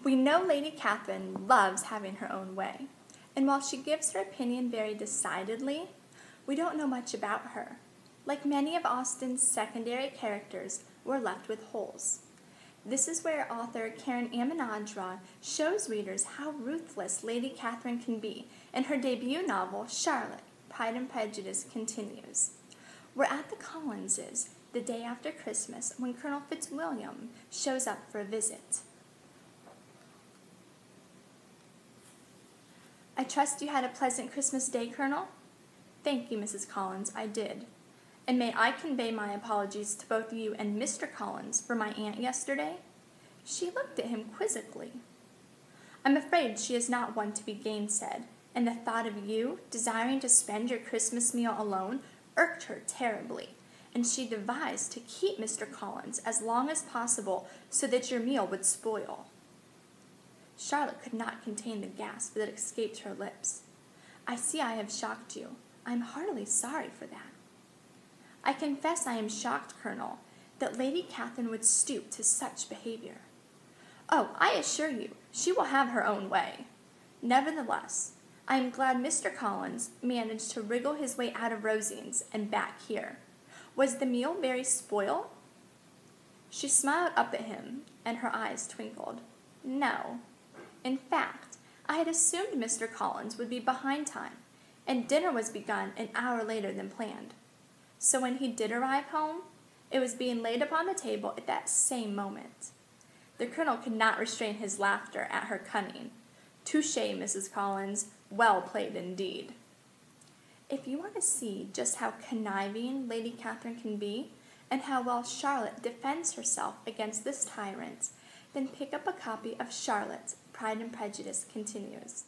We know Lady Catherine loves having her own way, and while she gives her opinion very decidedly, we don't know much about her. Like many of Austen's secondary characters, we're left with holes. This is where author Karen Aminadra shows readers how ruthless Lady Catherine can be in her debut novel, Charlotte, Pride and Prejudice continues. We're at the Collinses the day after Christmas when Colonel Fitzwilliam shows up for a visit. "I trust you had a pleasant Christmas day, Colonel?" "Thank you, Mrs. Collins, I did. And may I convey my apologies to both you and Mr. Collins for my aunt yesterday?" She looked at him quizzically. "I'm afraid she is not one to be gainsaid, and the thought of you desiring to spend your Christmas meal alone irked her terribly, and she devised to keep Mr. Collins as long as possible so that your meal would spoil." Charlotte could not contain the gasp that escaped her lips. "I see I have shocked you. I am heartily sorry for that." "I confess I am shocked, Colonel, that Lady Catherine would stoop to such behavior." "Oh, I assure you, she will have her own way. Nevertheless, I am glad Mr. Collins managed to wriggle his way out of Rosine's and back here. Was the meal very spoiled?" She smiled up at him, and her eyes twinkled. "No. In fact, I had assumed Mr. Collins would be behind time, and dinner was begun an hour later than planned. So when he did arrive home, it was being laid upon the table at that same moment." The Colonel could not restrain his laughter at her cunning. "Touché, Mrs. Collins. Well played indeed." If you want to see just how conniving Lady Catherine can be, and how well Charlotte defends herself against this tyrant, then pick up a copy of Charlotte, Pride and Prejudice continues.